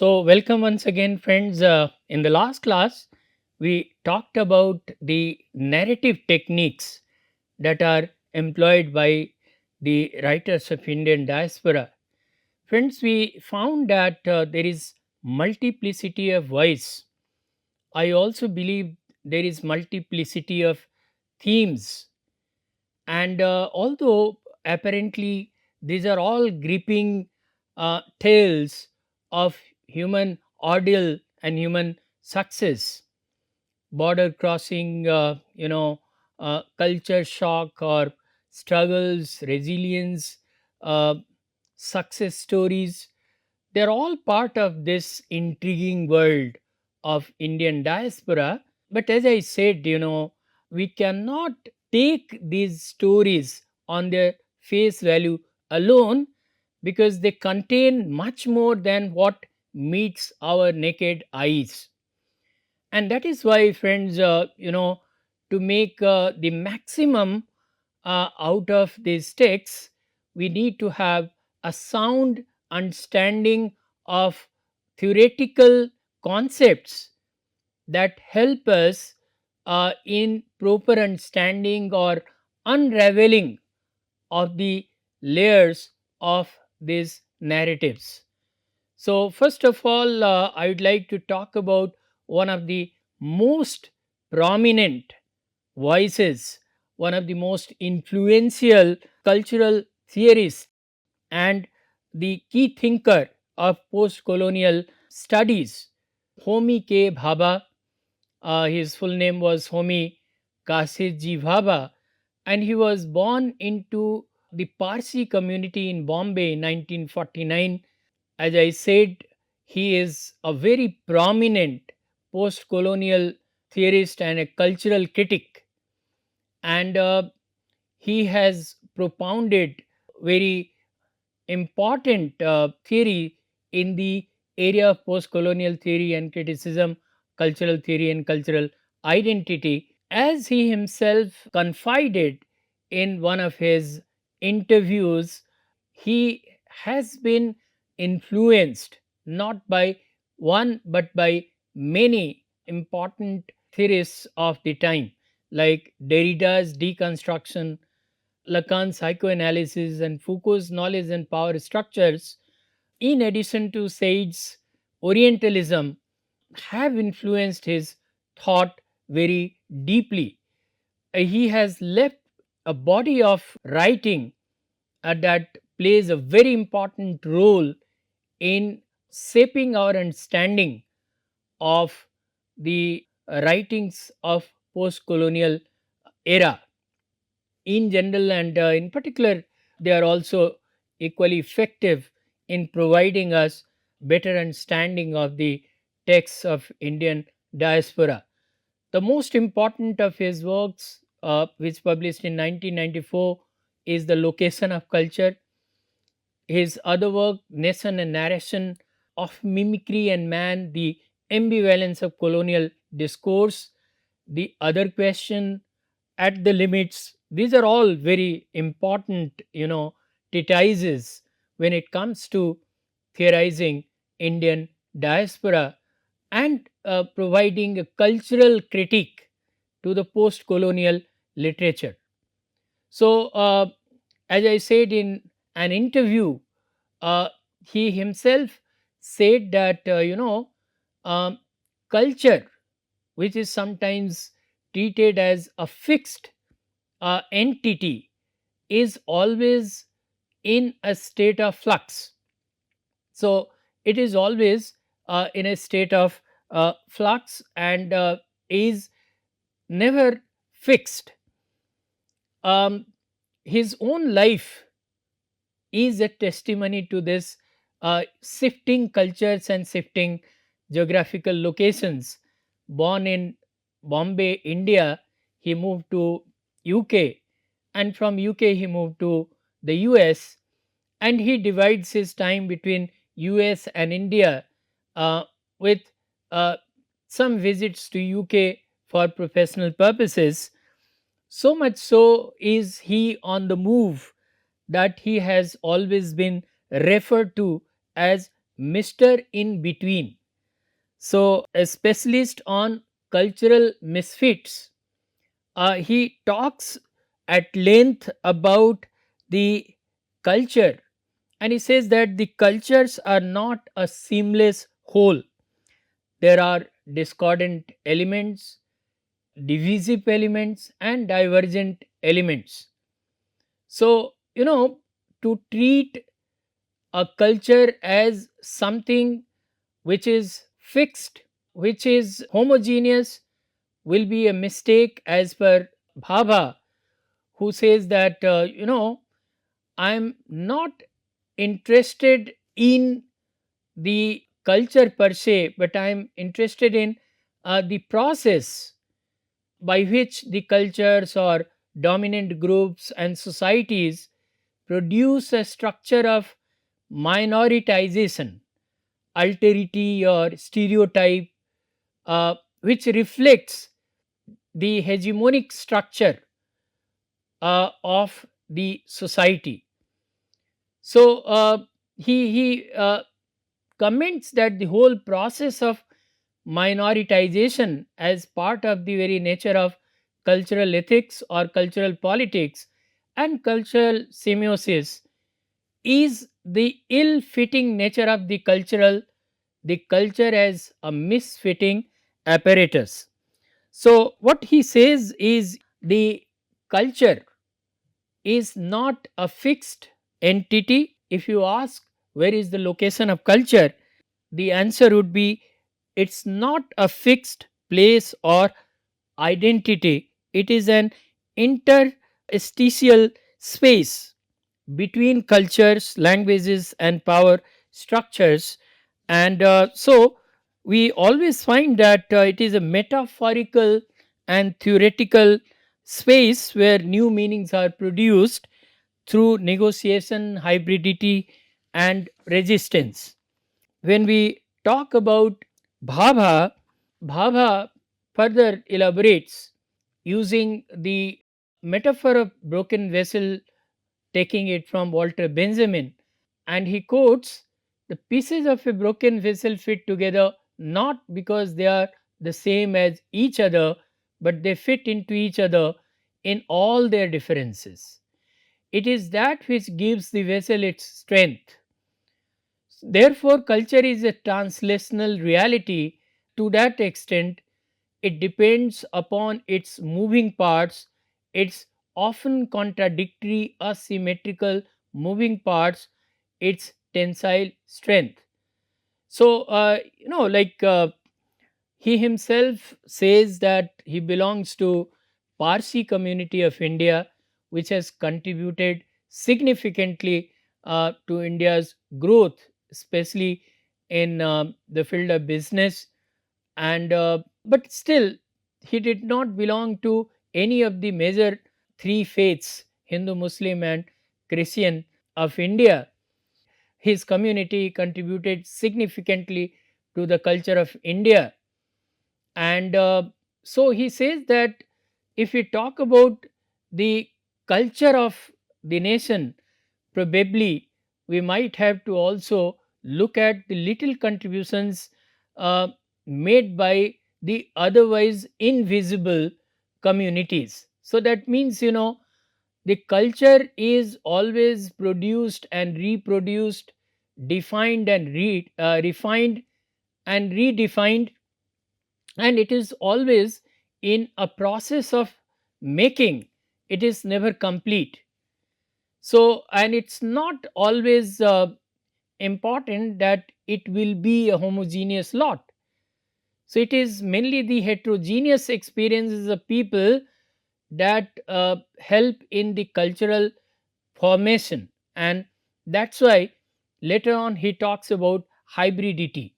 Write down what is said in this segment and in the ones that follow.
So, welcome once again, friends. In the last class, we talked about the narrative techniques that are employed by the writers of Indian diaspora. Friends, we found that there is multiplicity of voice. I also believe there is multiplicity of themes. And although apparently these are all gripping tales of human ordeal and human success, border crossing, culture shock or struggles, resilience, uh, success stories, they're all part of this intriguing world of Indian diaspora. But as I said, we cannot take these stories on their face value alone because they contain much more than what meets our naked eyes. And that is why, friends, to make the maximum out of these texts, we need to have a sound understanding of theoretical concepts that help us in proper understanding or unraveling of the layers of these narratives. So, first of all, I would like to talk about one of the most prominent voices, one of the most influential cultural theorists, and the key thinker of post colonial studies, Homi K. Bhabha. His full name was Homi Kasiji Bhabha, and he was born into the Parsi community in Bombay in 1949. As I said, he is a very prominent post colonial theorist and a cultural critic, and he has propounded very important theory in the area of post colonial theory and criticism, cultural theory, and cultural identity. As he himself confided in one of his interviews, he has been influenced not by one but by many important theorists of the time, like Derrida's deconstruction, Lacan's psychoanalysis, and Foucault's knowledge and power structures, in addition to Said's Orientalism, have influenced his thought very deeply. He has left a body of writing that plays a very important role in shaping our understanding of the writings of post colonial era in general, and in particular they are also equally effective in providing us better understanding of the texts of Indian diaspora. The most important of his works, which published in 1994, is The Location of Culture. His other work, Nation and Narration, Of Mimicry and Man, The Ambivalence of Colonial Discourse, The Other Question, At the Limits, these are all very important, treatises when it comes to theorizing Indian diaspora and providing a cultural critique to the post colonial literature. So, as I said in an interview, uh, he himself said that, um, culture, which is sometimes treated as a fixed entity, is always in a state of flux. So, it is always in a state of flux and is never fixed. Um, his own life is a testimony to this shifting cultures and shifting geographical locations. Born in Bombay, India, he moved to UK, and from UK he moved to the US, and he divides his time between US and India, uh, with uh, some visits to UK for professional purposes. So much so is he on the move that he has always been referred to as Mr. In Between. So, a specialist on cultural misfits. He talks at length about the culture, and he says that the cultures are not a seamless whole. There are discordant elements, divisive elements, and divergent elements. So, to treat a culture as something which is fixed, which is homogeneous, will be a mistake, as per Bhabha, who says that, I'm not interested in the culture per se, but I'm interested in the process by which the cultures or dominant groups and societies produce a structure of minoritization, alterity, or stereotype, which reflects the hegemonic structure of the society. So he comments that the whole process of minoritization, as part of the very nature of cultural ethics or cultural politics and cultural semiosis, is the ill fitting nature of the culture as a misfitting apparatus. So what he says is the culture is not a fixed entity. If you ask where is the location of culture, the answer would be it's not a fixed place or identity. It is an interstitial space between cultures, languages, and power structures. And so we always find that it is a metaphorical and theoretical space where new meanings are produced through negotiation, hybridity, and resistance. When we talk about Bhabha, Bhabha further elaborates using the metaphor of broken vessel, taking it from Walter Benjamin, and he quotes, the pieces of a broken vessel fit together not because they are the same as each other, but they fit into each other in all their differences. It is that which gives the vessel its strength. Therefore, culture is a translational reality. To that extent, it depends upon its moving parts, its often contradictory, asymmetrical moving parts, its tensile strength. So, he himself says that he belongs to Parsi community of India, which has contributed significantly to India's growth, especially in the field of business. And but still, he did not belong to any of the major three faiths, Hindu, Muslim, and Christian of India. His community contributed significantly to the culture of India. And so he says that if we talk about the culture of the nation, probably we might have to also look at the little contributions uh, made by the otherwise invisible communities. So that means, the culture is always produced and reproduced, defined and refined and redefined, and it is always in a process of making. It is never complete. So, and it's not always important that it will be a homogeneous lot. So it is mainly the heterogeneous experiences of people that help in the cultural formation. And that's why later on he talks about hybridity.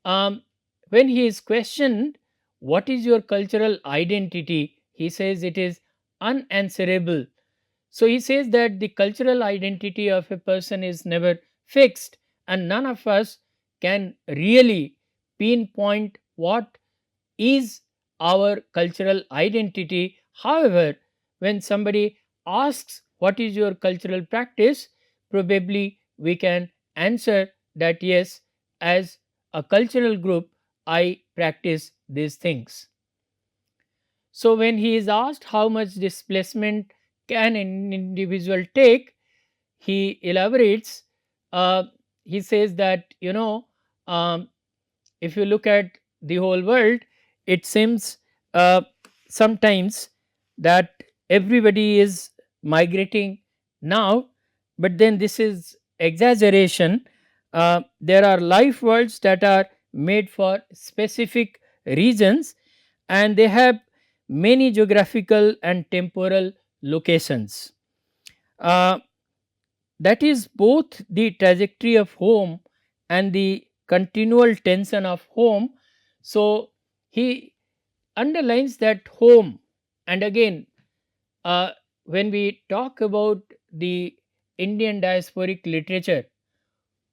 um, when he is questioned, what is your cultural identity, he says it is unanswerable. So he says that the cultural identity of a person is never fixed, and none of us can really pinpoint what is our cultural identity. However, when somebody asks, what is your cultural practice? Probably we can answer that yes, as a cultural group, I practice these things. So, when he is asked how much displacement can an individual take, he elaborates. Uh, he says that, um, if you look at the whole world, it seems uh, sometimes that everybody is migrating now, but then this is exaggeration. There are life worlds that are made for specific regions, and they have many geographical and temporal locations. Uh, that is both the trajectory of home and the continual tension of home. So he underlines that home, and again, uh, when we talk about the Indian diasporic literature,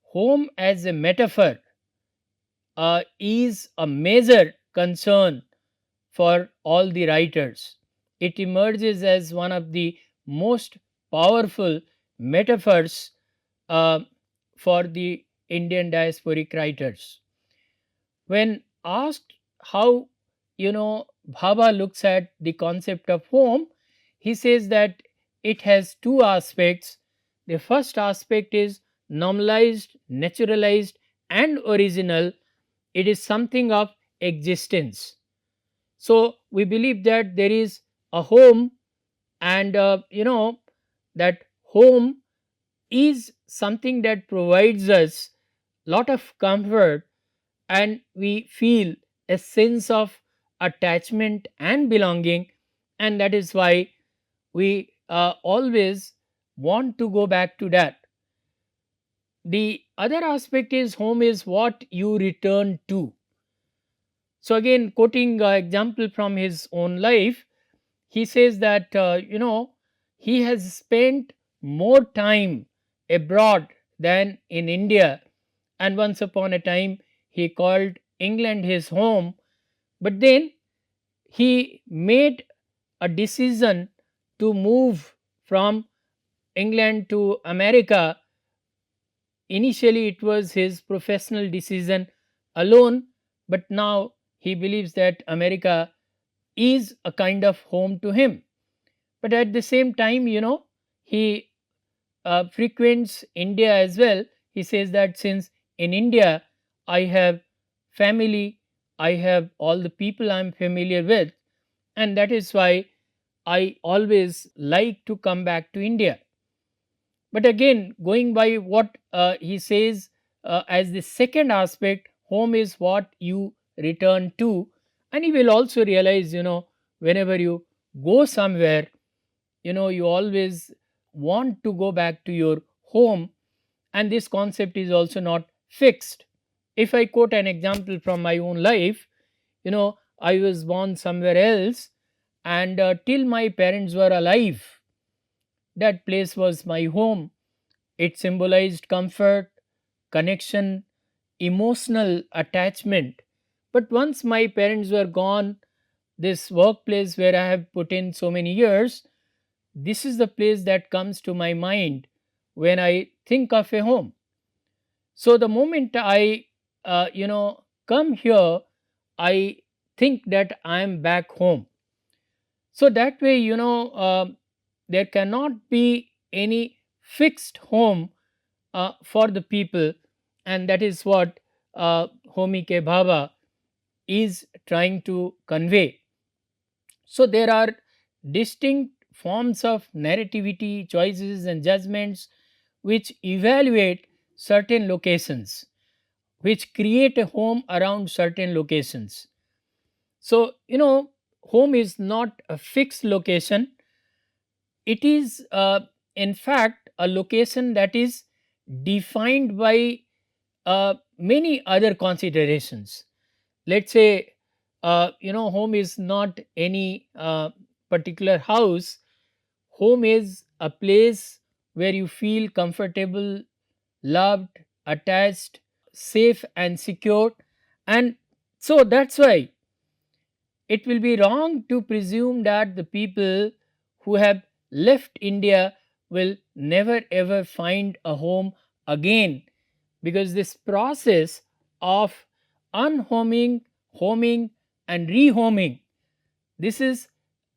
home as a metaphor is a major concern for all the writers. It emerges as one of the most powerful metaphors uh, for the Indian diasporic writers. When asked how, Bhabha looks at the concept of home, he says that it has two aspects. The first aspect is normalized, naturalized, and original. It is something of existence. So we believe that there is a home, and that home is something that provides us lot of comfort, and we feel a sense of attachment and belonging, and that is why we always want to go back to that. The other aspect is home is what you return to. So again, quoting example from his own life, he says that he has spent more time abroad than in India, and once upon a time he called England his home, but then he made a decision to move from England to America. Initially it was his professional decision alone, but now he believes that America is a kind of home to him. But at the same time, he frequents India as well. He says that since in India I have family, I have all the people I'm familiar with, and that is why I always like to come back to India. But again, going by what he says as the second aspect, home is what you return to. And you will also realize, whenever you go somewhere, you always want to go back to your home, and this concept is also not fixed. If I quote an example from my own life, I was born somewhere else, and till my parents were alive, that place was my home. It symbolized comfort, connection, emotional attachment. But once my parents were gone, this workplace where I have put in so many years, this is the place that comes to my mind when I think of a home. So the moment I, come here, I think that I am back home. So that way, there cannot be any fixed home for the people, and that is what Homi K. Bhabha is trying to convey. So there are distinct forms of narrativity, choices, and judgments which evaluate certain locations, which create a home around certain locations. So, home is not a fixed location, it is, in fact, a location that is defined by many other considerations. Let's say, home is not any particular house. Home is a place where you feel comfortable, loved, attached, safe, and secure. And so that's why it will be wrong to presume that the people who have left India will never ever find a home again, because this process of unhoming, homing, and rehoming. This is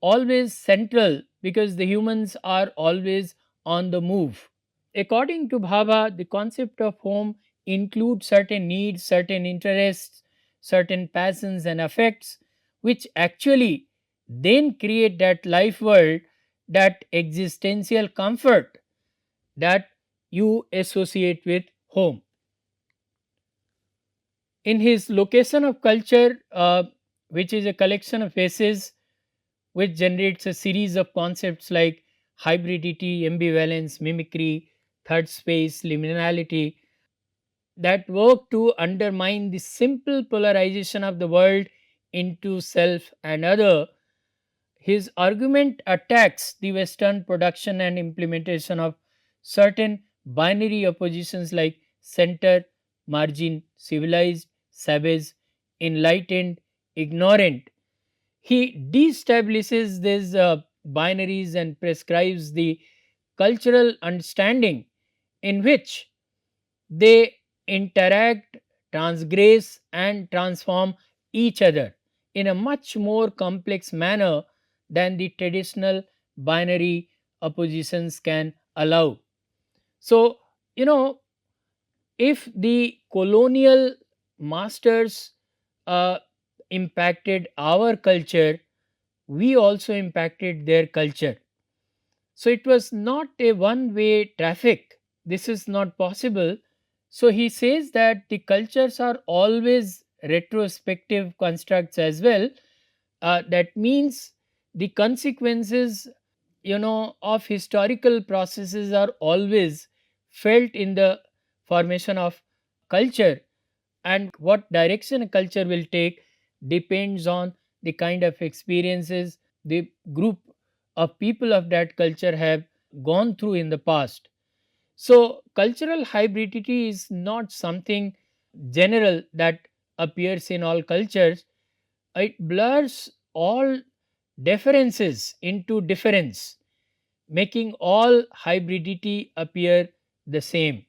always central because the humans are always on the move. According to Bhabha, the concept of home includes certain needs, certain interests, certain passions and affects, which actually then create that life world, that existential comfort that you associate with home. In his location of culture, which is a collection of essays which generates a series of concepts like hybridity, ambivalence, mimicry, third space, liminality, that work to undermine the simple polarization of the world into self and other. His argument attacks the Western production and implementation of certain binary oppositions like center, margin, civilized, savage, enlightened, ignorant. He destabilizes these binaries and prescribes the cultural understanding in which they interact, transgress, and transform each other in a much more complex manner than the traditional binary oppositions can allow. So, you know, if the colonial masters uh, impacted our culture, we also impacted their culture. So it was not a one way traffic. This is not possible. So he says that the cultures are always retrospective constructs as well. That means the consequences, of historical processes are always felt in the formation of culture, and what direction a culture will take depends on the kind of experiences the group of people of that culture have gone through in the past. So cultural hybridity is not something general that appears in all cultures. It blurs all differences into difference, making all hybridity appear the same.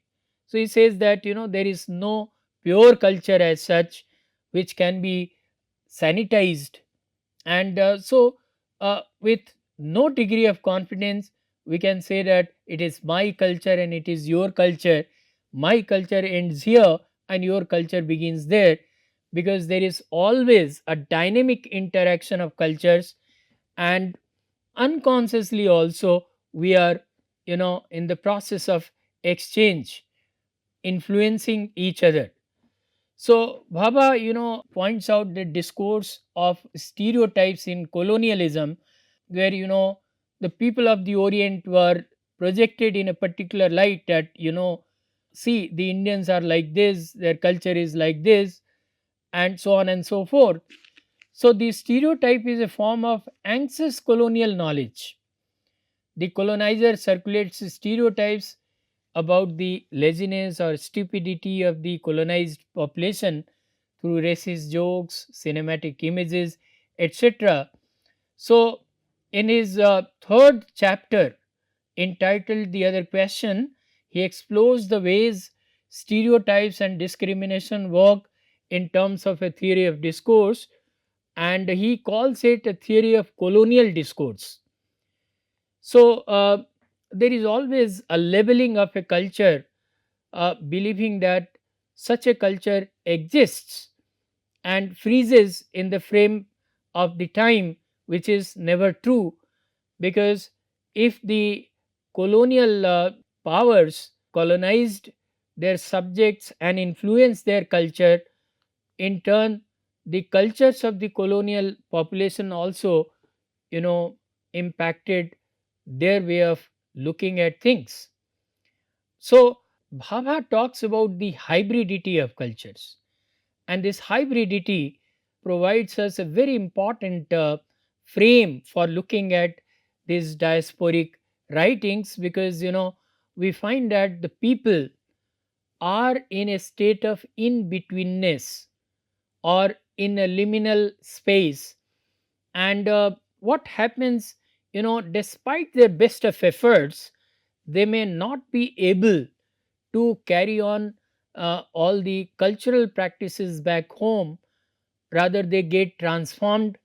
So he says that there is no pure culture as such which can be sanitized, and with no degree of confidence we can say that it is my culture and it is your culture. My culture ends here and your culture begins there, because there is always a dynamic interaction of cultures, and unconsciously also we are in the process of exchange, influencing each other. So Bhabha points out the discourse of stereotypes in colonialism, where the people of the Orient were projected in a particular light, that see, the Indians are like this, their culture is like this, and so on and so forth. So the stereotype is a form of anxious colonial knowledge. The colonizer circulates stereotypes about the laziness or stupidity of the colonized population through racist jokes, cinematic images, etc. So, in his third chapter entitled The Other Question, he explores the ways stereotypes and discrimination work in terms of a theory of discourse, and he calls it a theory of colonial discourse. So, there is always a labeling of a culture, believing that such a culture exists and freezes in the frame of the time, which is never true, because if the colonial powers colonized their subjects and influenced their culture, in turn the cultures of the colonial population also you know impacted their way of looking at things. So Bhabha talks about the hybridity of cultures, and this hybridity provides us a very important frame for looking at these diasporic writings, because we find that the people are in a state of in betweenness or in a liminal space. And what happens, despite their best of efforts, they may not be able to carry on all the cultural practices back home, rather they get transformed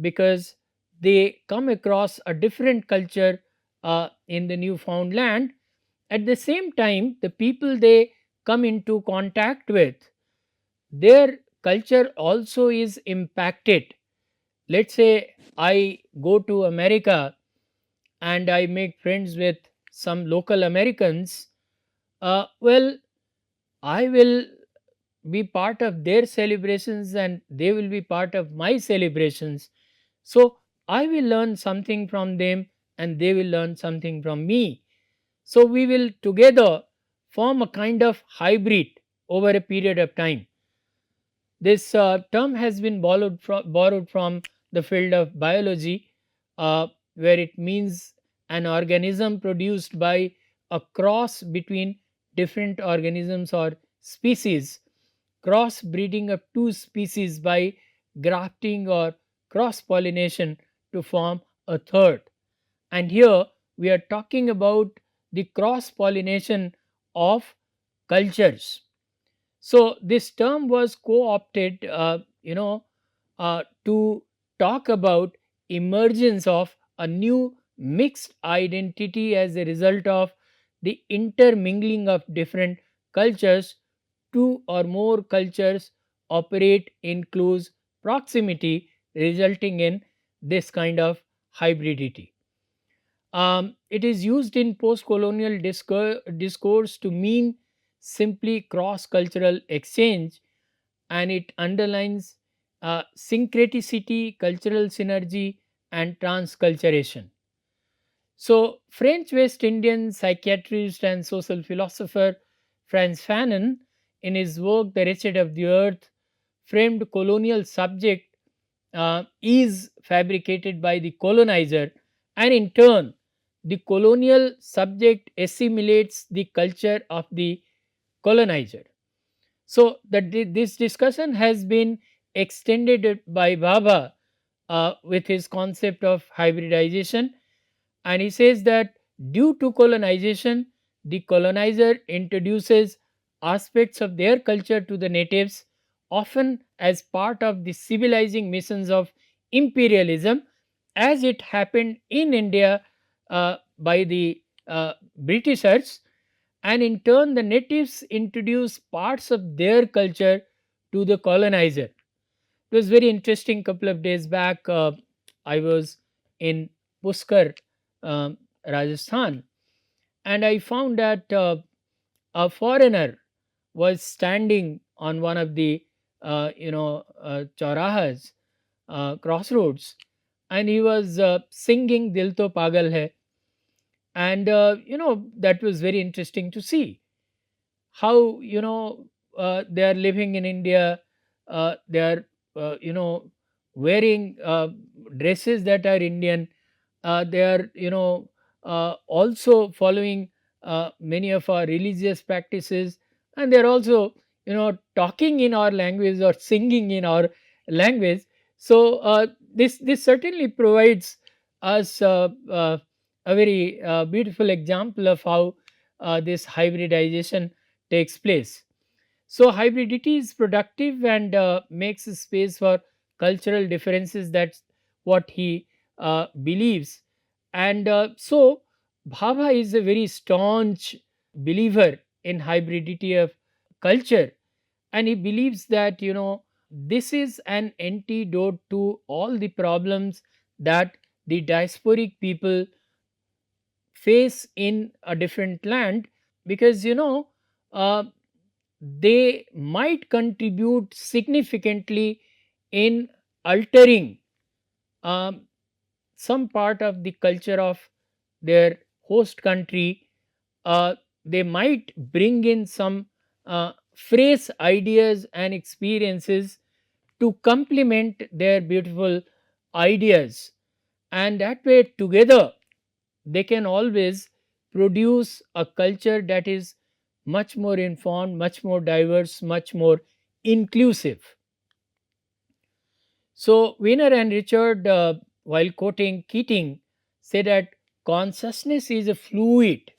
because they come across a different culture in the newfound land. At the same time, the people they come into contact with, their culture also is impacted. Let's say I go to America and I make friends with some local Americans. Well, I will be part of their celebrations and they will be part of my celebrations. So I will learn something from them and they will learn something from me. So we will together form a kind of hybrid over a period of time. This term has been borrowed from the field of biology, where it means an organism produced by a cross between different organisms or species, cross breeding of two species by grafting or cross pollination to form a third. And here we are talking about the cross pollination of cultures. So this term was co-opted, to talk about emergence of a new mixed identity as a result of the intermingling of different cultures. Two or more cultures operate in close proximity, resulting in this kind of hybridity. It is used in post colonial discourse to mean simply cross cultural exchange, and it underlines syncreticity, cultural synergy, and transculturation. So, French West Indian psychiatrist and social philosopher Frantz Fanon, in his work The Wretched of the Earth, framed colonial subject is fabricated by the colonizer, and in turn, the colonial subject assimilates the culture of the colonizer. So, this discussion has been extended by Bhabha with his concept of hybridization, and he says that due to colonization, the colonizer introduces aspects of their culture to the natives, often as part of the civilizing missions of imperialism, as it happened in India by the Britishers, and in turn, the natives introduce parts of their culture to the colonizer. It was very interesting. Couple of days back, I was in Puskar, Rajasthan, and I found that a foreigner was standing on one of the chaurahas, crossroads, and he was singing "Dil To Pagal Hai," and that was very interesting to see how they are living in India. They are wearing dresses that are Indian. They are also following many of our religious practices, and they are also talking in our language or singing in our language. So this certainly provides us a very beautiful example of how this hybridization takes place. So hybridity is productive and makes space for cultural differences. That's what he believes. And so Bhabha is a very staunch believer in hybridity of culture, and he believes that this is an antidote to all the problems that the diasporic people face in a different land, because uh, they might contribute significantly in altering um, some part of the culture of their host country. They might bring in some fresh ideas and experiences to complement their beautiful ideas, and that way together they can always produce a culture that is much more informed, much more diverse, much more inclusive. So, Wiener and Richard, while quoting Keating, say that consciousness is a fluid,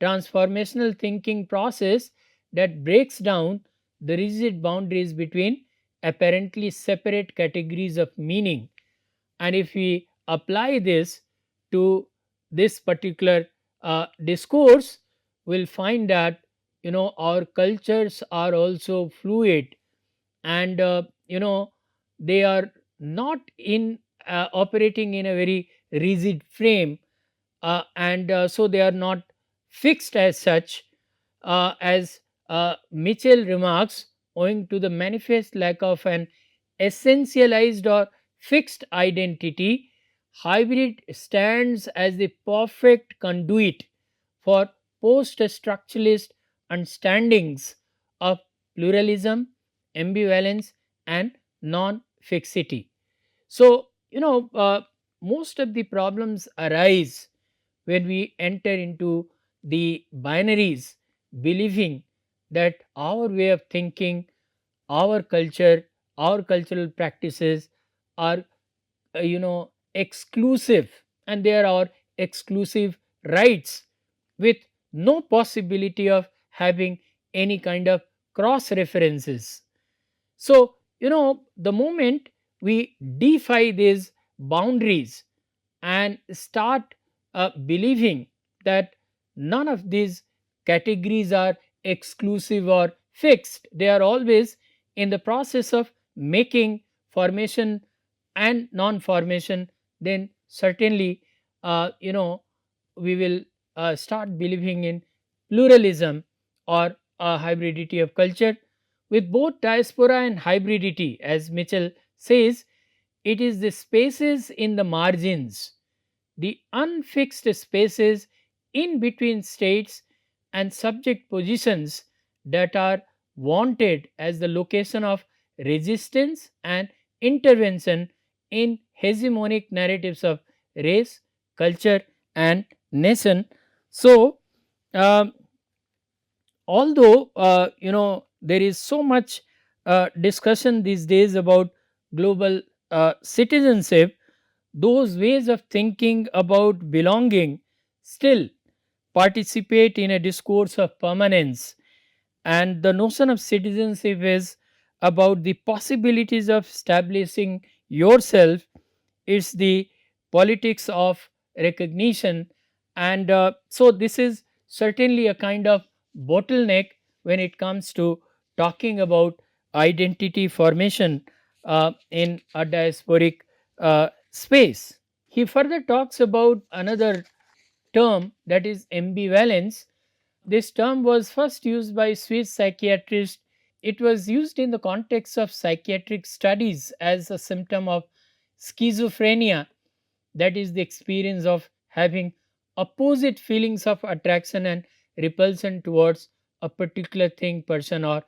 transformational thinking process that breaks down the rigid boundaries between apparently separate categories of meaning. And if we apply this to this particular discourse, we'll find that our cultures are also fluid, and they are not in operating in a very rigid frame, and so they are not fixed as such, as Mitchell remarks, owing to the manifest lack of an essentialized or fixed identity, hybrid stands as the perfect conduit for post structuralist understandings of pluralism, ambivalence, and non fixity. So, most of the problems arise when we enter into the binaries, believing that our way of thinking, our culture, our cultural practices are, exclusive, and they are our exclusive rights, with no possibility of having any kind of cross references. So, the moment we defy these boundaries and start believing that none of these categories are exclusive or fixed, they are always in the process of making formation and non formation, then certainly, we will start believing in pluralism or hybridity of culture. With both diaspora and hybridity, as Mitchell says, it is the spaces in the margins, the unfixed spaces in between states and subject positions, that are wanted as the location of resistance and intervention in hegemonic narratives of race, culture, and nation. So, um, although there is so much discussion these days about global citizenship, those ways of thinking about belonging still participate in a discourse of permanence, and the notion of citizenship is about the possibilities of establishing yourself. It's the politics of recognition, and so this is certainly a kind of bottleneck when it comes to talking about identity formation in a diasporic space. He further talks about another term, that is ambivalence. This term was first used by Swiss psychiatrist. It was used in the context of psychiatric studies as a symptom of schizophrenia, that is, the experience of having opposite feelings of attraction and repulsion towards a particular thing, person, or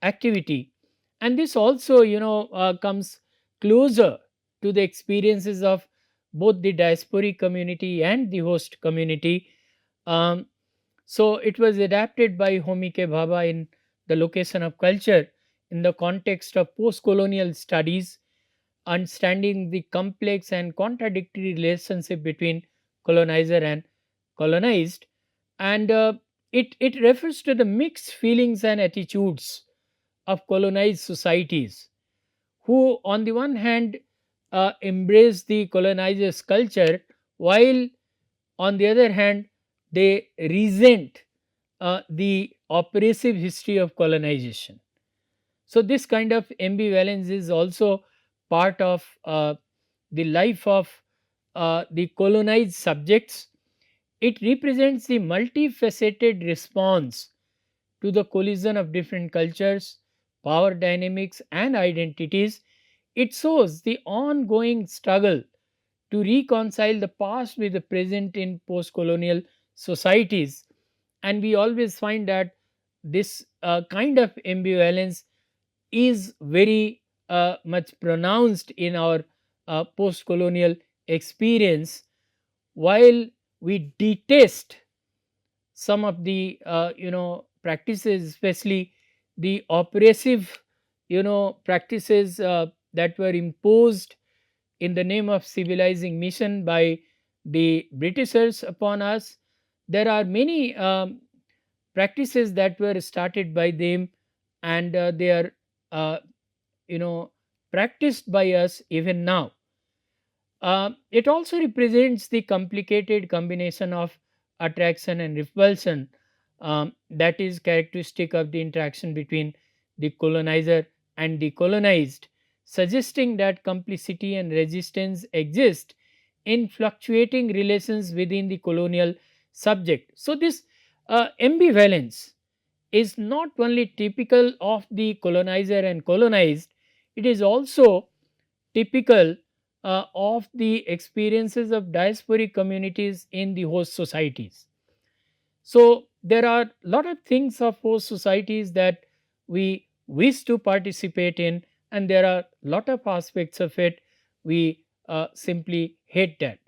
activity. And this also, comes closer to the experiences of both the diasporic community and the host community. Um, so it was adapted by Homi K. Bhabha in The Location of Culture in the context of post colonial studies, understanding the complex and contradictory relationship between colonizer and colonized. And it refers to the mixed feelings and attitudes of colonized societies, who, on the one hand, embrace the colonizer's culture, while on the other hand, they resent the oppressive history of colonization. So, this kind of ambivalence is also part of the life of the colonized subjects. It represents the multifaceted response to the collision of different cultures, power dynamics, and identities. It shows the ongoing struggle to reconcile the past with the present in post colonial societies. And we always find that this kind of ambivalence is very much pronounced in our post colonial experience. While we detest some of the practices, especially the oppressive practices that were imposed in the name of civilizing mission by the Britishers upon us, there are many practices that were started by them, and they are uh, you know practiced by us even now. It also represents the complicated combination of attraction and repulsion that is characteristic of the interaction between the colonizer and the colonized, suggesting that complicity and resistance exist in fluctuating relations within the colonial subject. So, this ambivalence is not only typical of the colonizer and colonized, it is also typical of the experiences of diasporic communities in the host societies. So there are a lot of things of host societies that we wish to participate in, and there are a lot of aspects of it we simply hate that.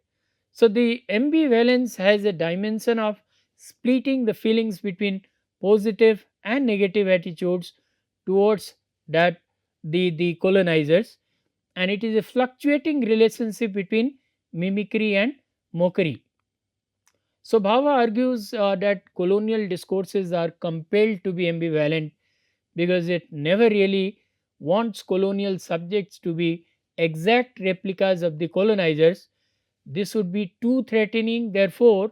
So the ambivalence has a dimension of splitting the feelings between positive and negative attitudes towards that the colonizers, and it is a fluctuating relationship between mimicry and mockery. So Bhava argues that colonial discourses are compelled to be ambivalent because it never really wants colonial subjects to be exact replicas of the colonizers. This would be too threatening, therefore,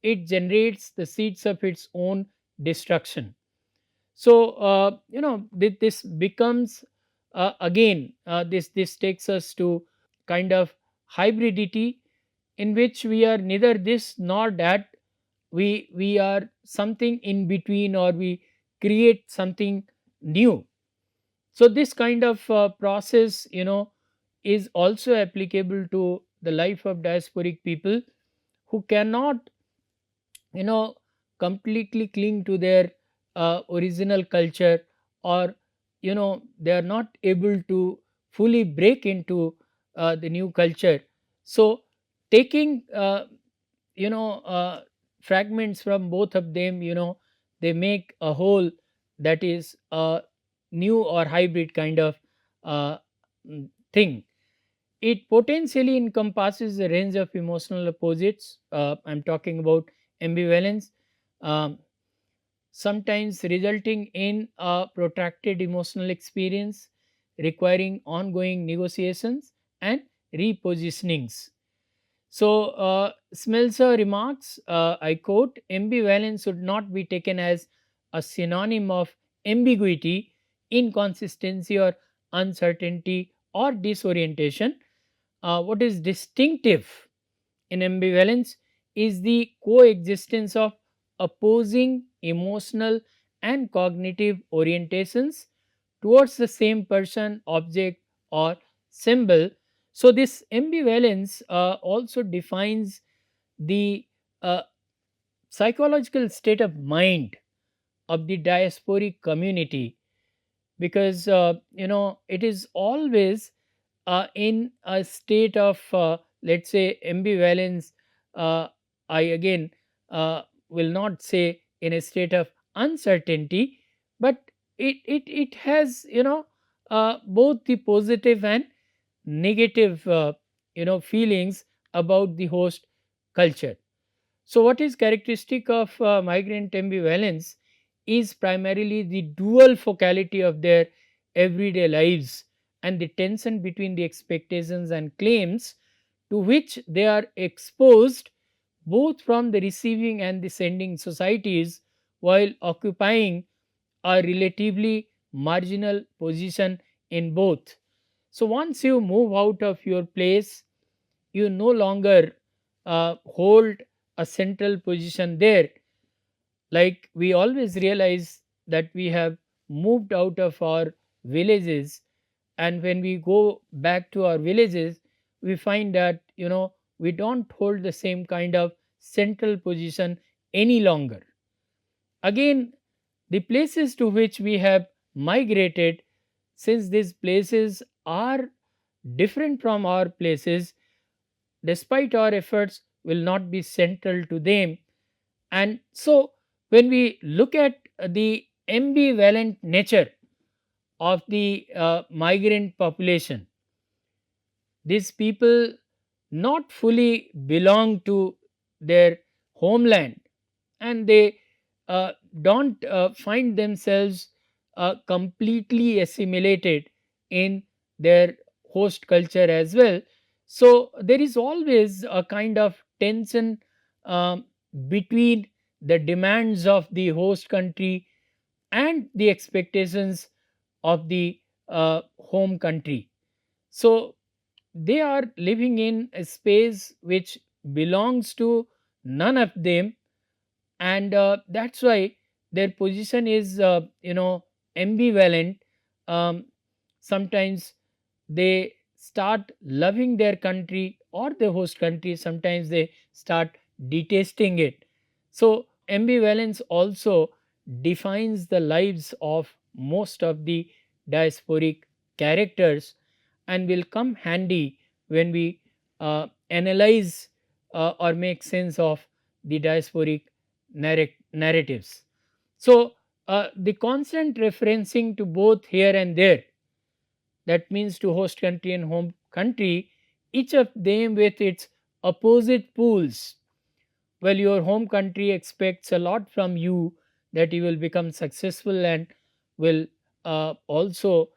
it generates the seeds of its own destruction. So, this becomes again, this takes us to kind of hybridity, in which we are neither this nor that. We are something in between, or we create something new. So this kind of process, is also applicable to the life of diasporic people who cannot, you know completely cling to their original culture, or they are not able to fully break into the new culture. So taking fragments from both of them, they make a whole that is a new or hybrid kind of uh, thing. It potentially encompasses a range of emotional opposites. I'm talking about ambivalence, um, sometimes resulting in a protracted emotional experience requiring ongoing negotiations and repositionings. So, Smelser remarks, I quote, ambivalence should not be taken as a synonym of ambiguity, inconsistency, or uncertainty or disorientation. What is distinctive in ambivalence is the coexistence of opposing emotional and cognitive orientations towards the same person, object, or symbol. So, this ambivalence also defines the uh, psychological state of mind of the diasporic community, because it is always in a state of, let's say, ambivalence. uh, I again will not say in a state of uncertainty, but it has, both the positive and negative feelings about the host culture. So, what is characteristic of migrant ambivalence is primarily the dual focality of their everyday lives and the tension between the expectations and claims to which they are exposed, both from the receiving and the sending societies, while occupying a relatively marginal position in both. So, once you move out of your place, you no longer hold a central position there. Like, we always realize that we have moved out of our villages, and when we go back to our villages, we find that, we don't hold the same kind of central position any longer. Again, the places to which we have migrated, since these places are different from our places, despite our efforts, will not be central to them. And so, when we look at the ambivalent nature of the migrant population, these people not fully belong to their homeland, and they don't find themselves completely assimilated in their host culture as well. So there is always a kind of tension um, between the demands of the host country and the expectations of the home country. So they are living in a space which belongs to none of them, and that's why their position is ambivalent. um, Sometimes they start loving their country or the host country, sometimes they start detesting it. So ambivalence also defines the lives of most of the diasporic characters, and will come handy when we analyze or make sense of the diasporic narratives. So, the constant referencing to both here and there, that means to host country and home country, each of them with its opposite pools. Well, your home country expects a lot from you, that you will become successful and will also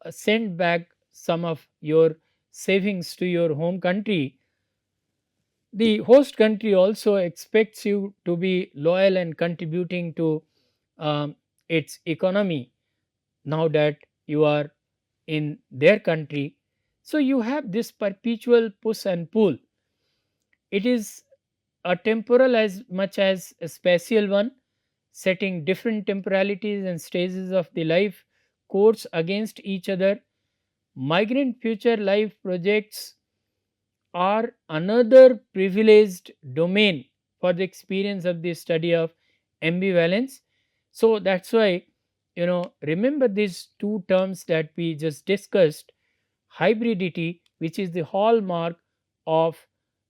send back some of your savings to your home country. The host country also expects you to be loyal and contributing to its economy now that you are in their country. So you have this perpetual push and pull. It is a temporal as much as a spatial one, setting different temporalities and stages of the life course against each other. Migrant future life projects are another privileged domain for the experience of the study of ambivalence. So that's why, remember these two terms that we just discussed: hybridity, which is the hallmark of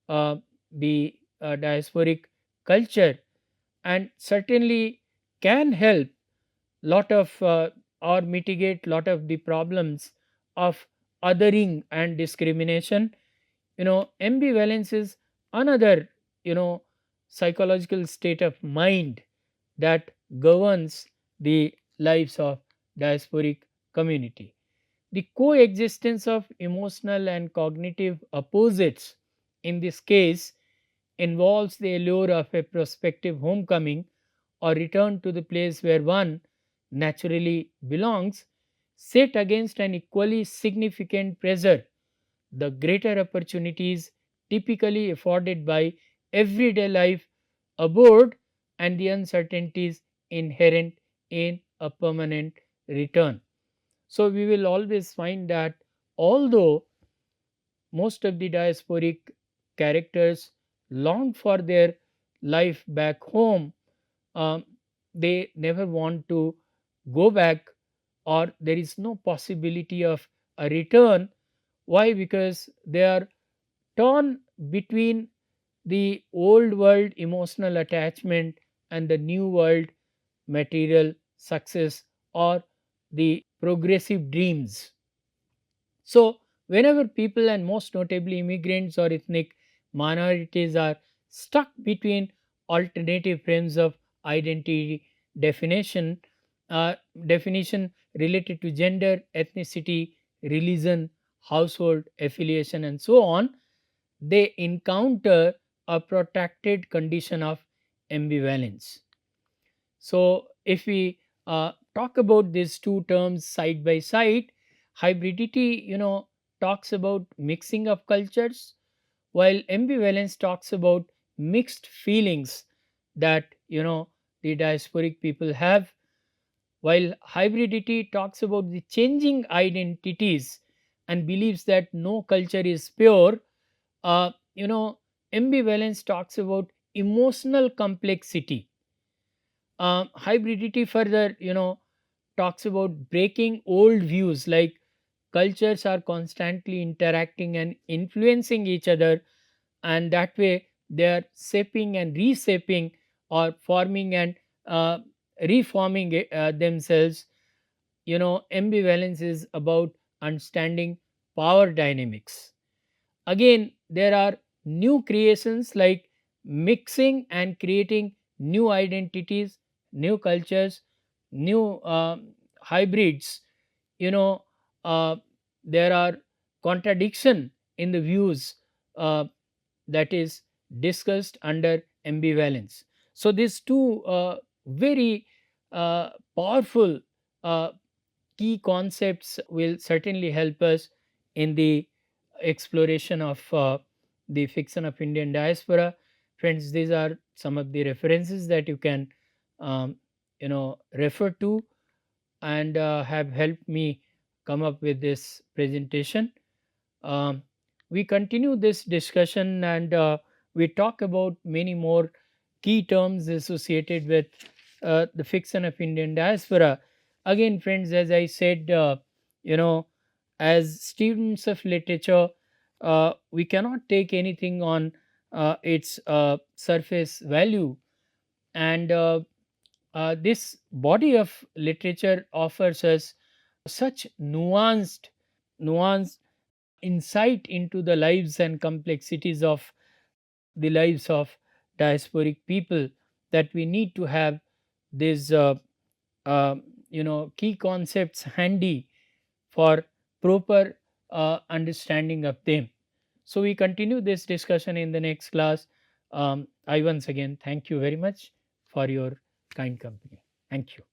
the diasporic culture, and certainly can help lot of or mitigate lot of the problems of othering and discrimination. Ambivalence is another, psychological state of mind that governs the lives of diasporic community. The coexistence of emotional and cognitive opposites in this case involves the allure of a prospective homecoming or return to the place where one naturally belongs, set against an equally significant pressure: the greater opportunities typically afforded by everyday life aboard and the uncertainties inherent in a permanent return. So, we will always find that although most of the diasporic characters long for their life back home, um, they never want to go back, or there is no possibility of a return. Why? Because they are torn between the old world emotional attachment and the new world material success or the progressive dreams. So, whenever people, and most notably immigrants or ethnic minorities, are stuck between alternative frames of identity definition, uh, definition related to gender, ethnicity, religion, household affiliation, and so on, they encounter a protracted condition of ambivalence. So, if we talk about these two terms side by side, hybridity, talks about mixing of cultures, while ambivalence talks about mixed feelings that the diasporic people have. While hybridity talks about the changing identities and believes that no culture is pure, ambivalence talks about emotional complexity. Hybridity further, talks about breaking old views, like cultures are constantly interacting and influencing each other, and that way they are shaping and reshaping or forming and reforming themselves. Ambivalence is about understanding power dynamics. Again, there are new creations like mixing and creating new identities new cultures, new hybrids. you know uh, there are contradiction in the views uh, that is discussed under ambivalence. So these two very powerful uh, key concepts will certainly help us in the exploration of the fiction of Indian diaspora. Friends, these are some of the references that you can um, refer to, and have helped me come up with this presentation. um, we continue this discussion, and we talk about many more key terms associated with the fiction of Indian diaspora. Again, friends, as I said, you know, as students of literature, we cannot take anything on its surface value, and this body of literature offers us such nuanced insight into the lives and complexities of the lives of diasporic people, that we need to have these uh, key concepts handy for proper understanding of them. So we continue this discussion in the next class. I once again thank you very much for your kind company. Thank you.